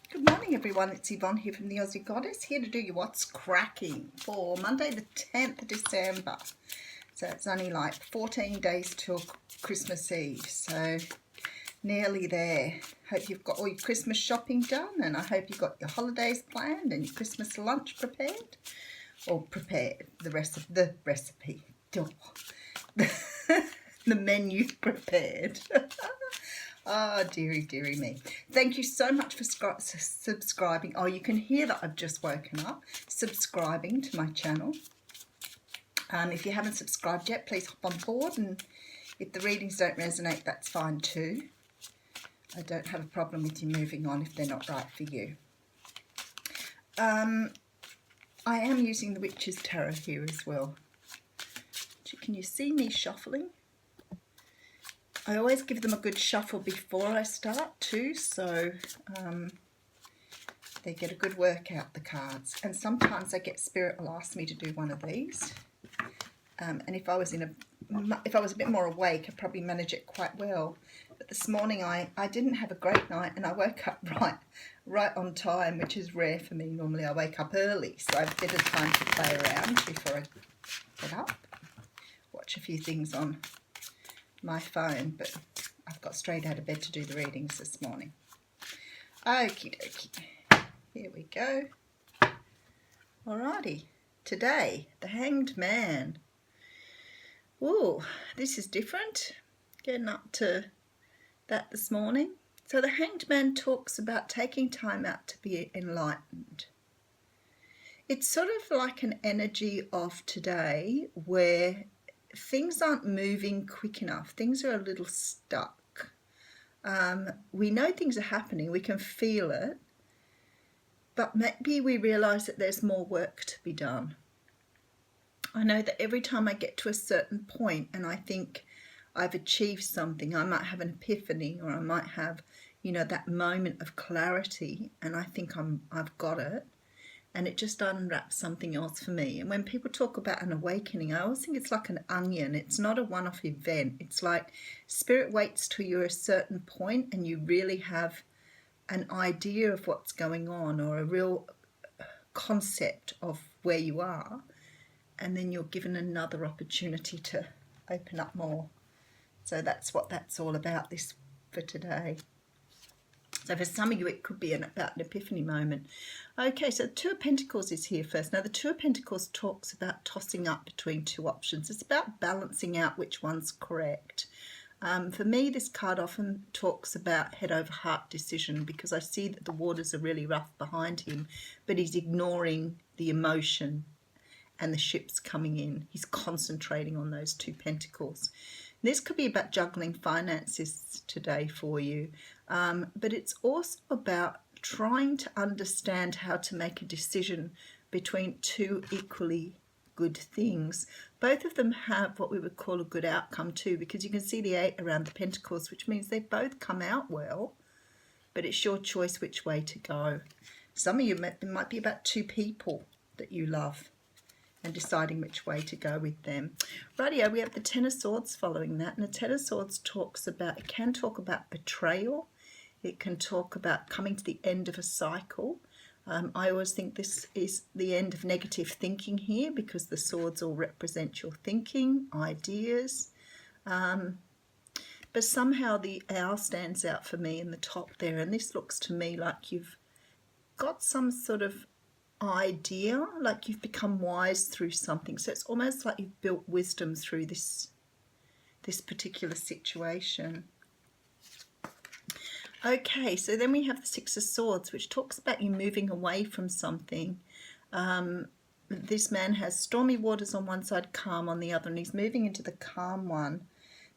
Good morning everyone, it's Yvonne here from the Aussie Goddess, here to do your What's Cracking for Monday the 10th of December. So it's only like 14 days till Christmas Eve, so nearly there. Hope you've got all your Christmas shopping done, and I hope you've got your holidays planned and your Christmas lunch prepared. Or prepared, the recipe. The menu prepared. Oh, dearie me. Thank you so much for subscribing. Oh, you can hear that I've just woken up. Subscribing to my channel. If you haven't subscribed yet, please hop on board. And if the readings don't resonate, that's fine too. I don't have a problem with you moving on if they're not right for you. I am using the Witch's Tarot here as well. Can you see me shuffling? I always give them a good shuffle before I start too, so they get a good workout, the cards. And sometimes I get Spirit will ask me to do one of these. And if I was a bit more awake, I'd probably manage it quite well. But this morning I didn't have a great night, and I woke up right on time, which is rare for me. Normally I wake up early, so I have a bit of time to play around before I get up. Watch a few things on my phone, but I've got straight out of bed to do the readings this morning. Okie dokie, here we go. Alrighty, today the Hanged Man. Ooh, this is different, getting up to that this morning. So the Hanged Man talks about taking time out to be enlightened. It's sort of like an energy of today where things aren't moving quick enough. Things are a little stuck. We know things are happening. We can feel it. But maybe we realise that there's more work to be done. I know that every time I get to a certain point and I think I've achieved something, I might have an epiphany, or I might have, that moment of clarity, and I think I've got it. And it just unwraps something else for me. And when people talk about an awakening, I always think it's like an onion. It's not a one-off event. It's like Spirit waits till you're a certain point and you really have an idea of what's going on, or a real concept of where you are. And then you're given another opportunity to open up more. So that's what that's all about for today. So for some of you, it could be about an epiphany moment. Okay, so the Two of Pentacles is here first. Now, the Two of Pentacles talks about tossing up between two options. It's about balancing out which one's correct. For me, this card often talks about head over heart decision, because I see that the waters are really rough behind him, but he's ignoring the emotion and the ships coming in. He's concentrating on those Two Pentacles. This could be about juggling finances today for you, but it's also about trying to understand how to make a decision between two equally good things. Both of them have what we would call a good outcome too, because you can see the 8 around the Pentacles, which means they both come out well, but it's your choice which way to go. Some of you, it might be about two people that you love, and deciding which way to go with them. Rightio, we have the Ten of Swords following that, and the Ten of Swords it can talk about betrayal. It can talk about coming to the end of a cycle. I always think this is the end of negative thinking here, because the swords all represent your thinking, ideas. But somehow the owl stands out for me in the top there, and this looks to me like you've got some sort of idea, like you've become wise through something. So it's almost like you've built wisdom through this particular situation. Okay, so then we have the Six of Swords, which talks about you moving away from something. This man has stormy waters on one side, calm on the other, and he's moving into the calm one.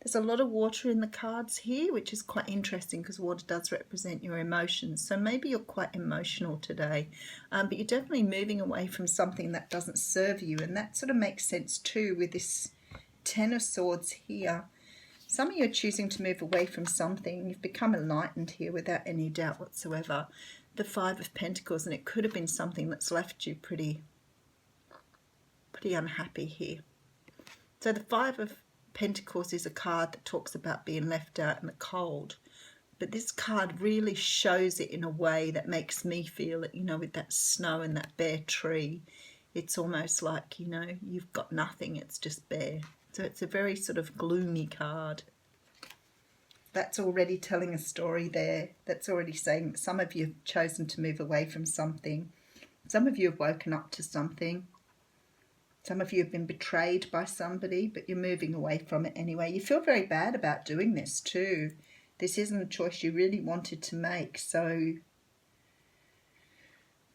There's a lot of water in the cards here, which is quite interesting, because water does represent your emotions. So maybe you're quite emotional today, but you're definitely moving away from something that doesn't serve you. And that sort of makes sense too with this Ten of Swords here. Some of you are choosing to move away from something. You've become enlightened here without any doubt whatsoever. The Five of Pentacles, and it could have been something that's left you pretty unhappy here. So the Five of Pentacles is a card that talks about being left out in the cold. But this card really shows it in a way that makes me feel it, you know, with that snow and that bare tree. It's almost like, you know, you've got nothing, it's just bare. So it's a very sort of gloomy card. That's already telling a story there. That's already saying some of you have chosen to move away from something. Some of you have woken up to something. Some of you have been betrayed by somebody, but you're moving away from it anyway. You feel very bad about doing this too. This isn't a choice you really wanted to make, so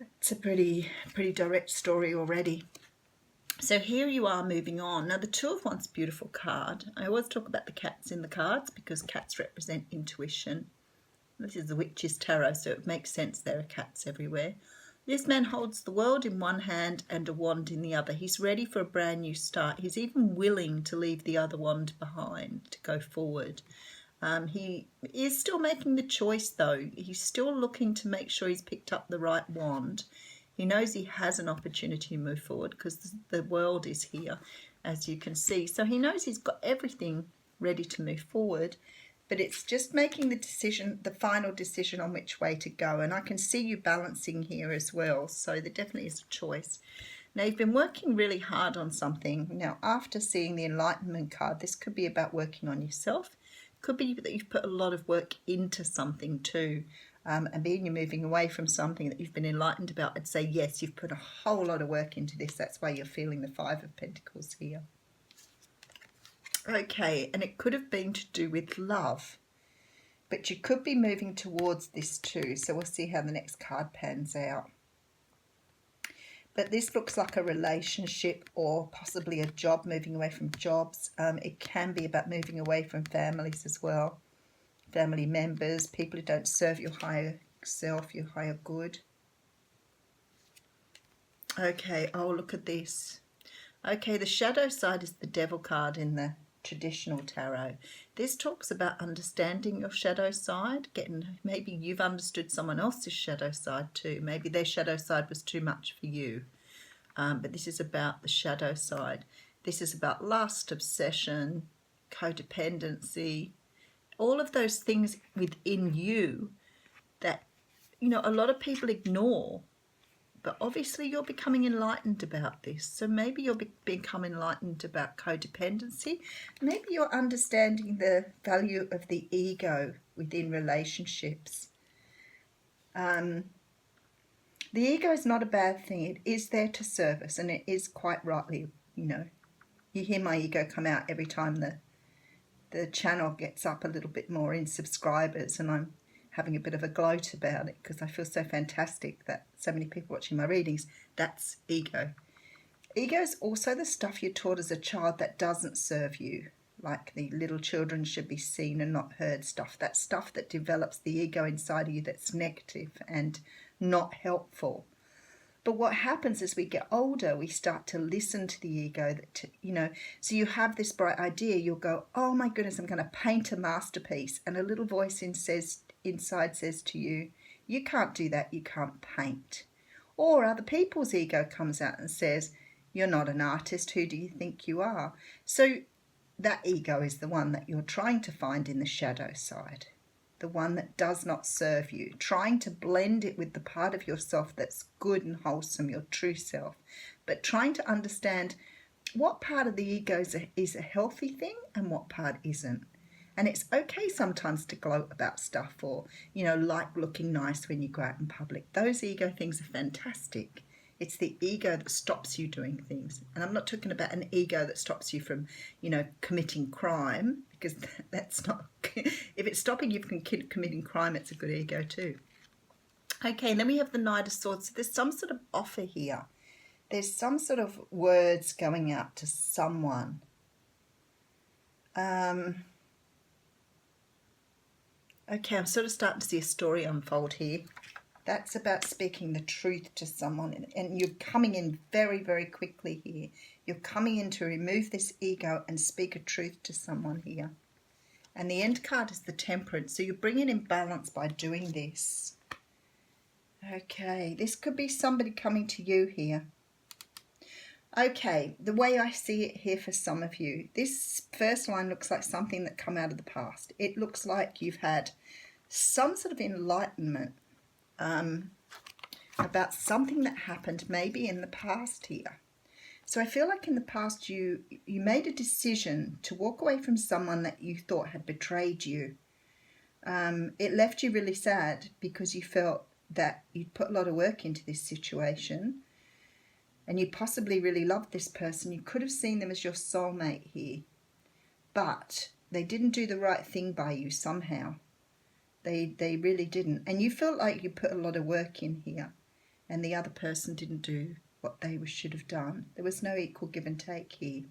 it's a pretty direct story already. So here you are moving on. Now the Two of Wands, beautiful card. I always talk about the cats in the cards because cats represent intuition. This is the Witch's Tarot, so it makes sense there are cats everywhere. This man holds the world in one hand and a wand in the other. He's ready for a brand new start. He's even willing to leave the other wand behind to go forward. He is still making the choice though. He's still looking to make sure he's picked up the right wand. He knows he has an opportunity to move forward because the world is here, as you can see. So he knows he's got everything ready to move forward, but it's just making the decision, the final decision on which way to go. And I can see you balancing here as well. So there definitely is a choice. Now, you've been working really hard on something. Now, after seeing the Enlightenment card, this could be about working on yourself. Could be that you've put a lot of work into something too, and being you're moving away from something that you've been enlightened about. I'd say yes, you've put a whole lot of work into this. That's why you're feeling the Five of Pentacles here. Okay, and it could have been to do with love, but you could be moving towards this too. So we'll see how the next card pans out. But this looks like a relationship or possibly a job, moving away from jobs. It can be about moving away from families as well. Family members, people who don't serve your higher self, your higher good. Okay, oh, look at this. Okay, the shadow side is the Devil card in the traditional tarot. This talks about understanding your shadow side, maybe you've understood someone else's shadow side too. Maybe their shadow side was too much for you. But this is about the shadow side. This is about lust, obsession, codependency, all of those things within you that, you know, a lot of people ignore. But obviously you're becoming enlightened about this. So maybe you'll become enlightened about codependency. Maybe you're understanding the value of the ego within relationships. The ego is not a bad thing. It is there to serve us, and it is quite rightly, you know. You hear my ego come out every time the channel gets up a little bit more in subscribers, and I'm having a bit of a gloat about it because I feel so fantastic that so many people watching my readings. That's ego. Ego is also the stuff you're taught as a child that doesn't serve you, like the little children should be seen and not heard stuff. That stuff that develops the ego inside of you that's negative and not helpful. But what happens as we get older, we start to listen to the ego, you know, so you have this bright idea, you'll go, oh my goodness, I'm going to paint a masterpiece. And a little voice inside says to you, you can't do that, you can't paint. Or other people's ego comes out and says, you're not an artist, who do you think you are? So that ego is the one that you're trying to find in the shadow side. The one that does not serve you, trying to blend it with the part of yourself that's good and wholesome, your true self, but trying to understand what part of the ego is a healthy thing and what part isn't. And it's okay sometimes to gloat about stuff or, you know, like looking nice when you go out in public. Those ego things are fantastic. It's the ego that stops you doing things. And I'm not talking about an ego that stops you from, you know, committing crime, because that's not, if it's stopping you from committing crime, it's a good ego too. Okay, and then we have the Knight of Swords. So there's some sort of offer here. There's some sort of words going out to someone. Okay, I'm sort of starting to see a story unfold here. That's about speaking the truth to someone, and you're coming in very, very quickly here. You're coming in to remove this ego and speak a truth to someone here. And the end card is the Temperance, so you're bringing in balance by doing this. Okay, this could be somebody coming to you here. Okay, the way I see it here for some of you, this first line looks like something that come out of the past. It looks like you've had some sort of enlightenment about something that happened maybe in the past here. So I feel like in the past you made a decision to walk away from someone that you thought had betrayed you. It left you really sad because you felt that you'd put a lot of work into this situation and you possibly really loved this person. You could have seen them as your soulmate here, but they didn't do the right thing by you somehow. They really didn't. And you felt like you put a lot of work in here and the other person didn't do what they should have done. There was no equal give and take here.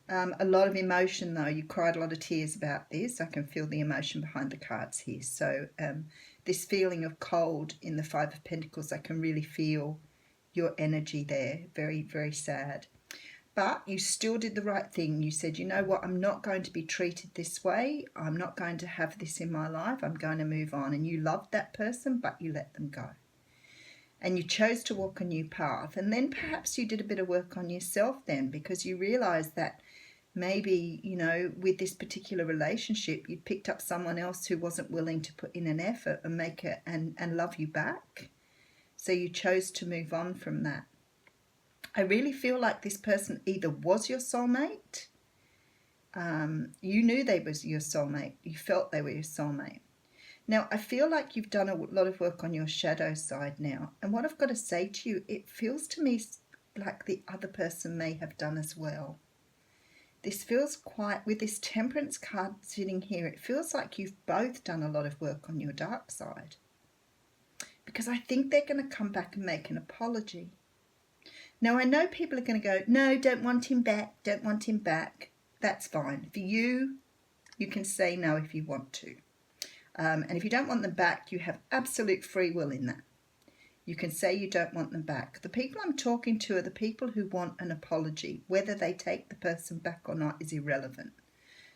A lot of emotion though. You cried a lot of tears about this. I can feel the emotion behind the cards here. So this feeling of cold in the Five of Pentacles, I can really feel your energy there. Very, very sad. But you still did the right thing. You said, you know what, I'm not going to be treated this way. I'm not going to have this in my life. I'm going to move on. And you loved that person, but you let them go. And you chose to walk a new path. And then perhaps you did a bit of work on yourself then, because you realised that maybe, you know, with this particular relationship, you picked up someone else who wasn't willing to put in an effort and make it and love you back. So you chose to move on from that. I really feel like this person either was your soulmate, you knew they was your soulmate, you felt they were your soulmate. Now, I feel like you've done a lot of work on your shadow side now. And what I've got to say to you, it feels to me like the other person may have done as well. This feels quite, with this Temperance card sitting here, it feels like you've both done a lot of work on your dark side. Because I think they're going to come back and make an apology. Now, I know people are going to go, no, don't want him back, don't want him back. That's fine. For you, you can say no if you want to. And if you don't want them back, you have absolute free will in that. You can say you don't want them back. The people I'm talking to are the people who want an apology. Whether they take the person back or not is irrelevant.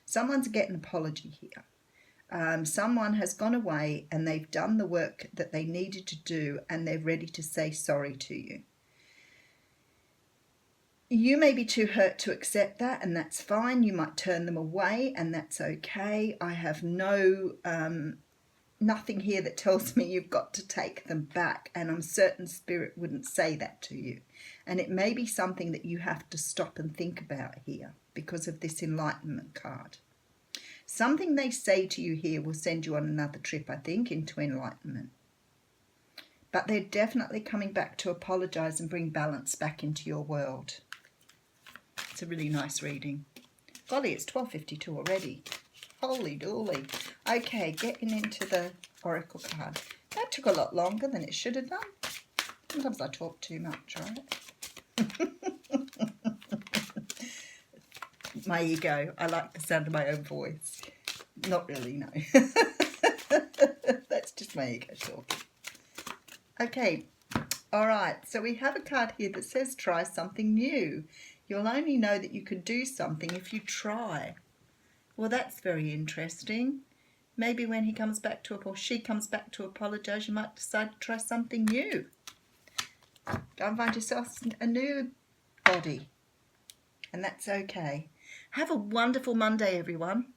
Someone's getting an apology here. Someone has gone away and they've done the work that they needed to do and they're ready to say sorry to you. You may be too hurt to accept that, and that's fine. You might turn them away, and that's okay. I have nothing here that tells me you've got to take them back, and I'm certain Spirit wouldn't say that to you. And it may be something that you have to stop and think about here because of this Enlightenment card. Something they say to you here will send you on another trip, I think, into enlightenment. But they're definitely coming back to apologise and bring balance back into your world. It's a really nice reading. Golly, it's 12:52 already. Holy dooly. Okay, getting into the Oracle card. That took a lot longer than it should have done. Sometimes I talk too much, right? My ego. I like the sound of my own voice. Not really, no. That's just my ego talking. Okay. All right. So we have a card here that says try something new. You'll only know that you can do something if you try. Well, that's very interesting. Maybe when he comes back to, or she comes back to apologise, you might decide to try something new. Go and find yourself a new body. And that's okay. Have a wonderful Monday, everyone.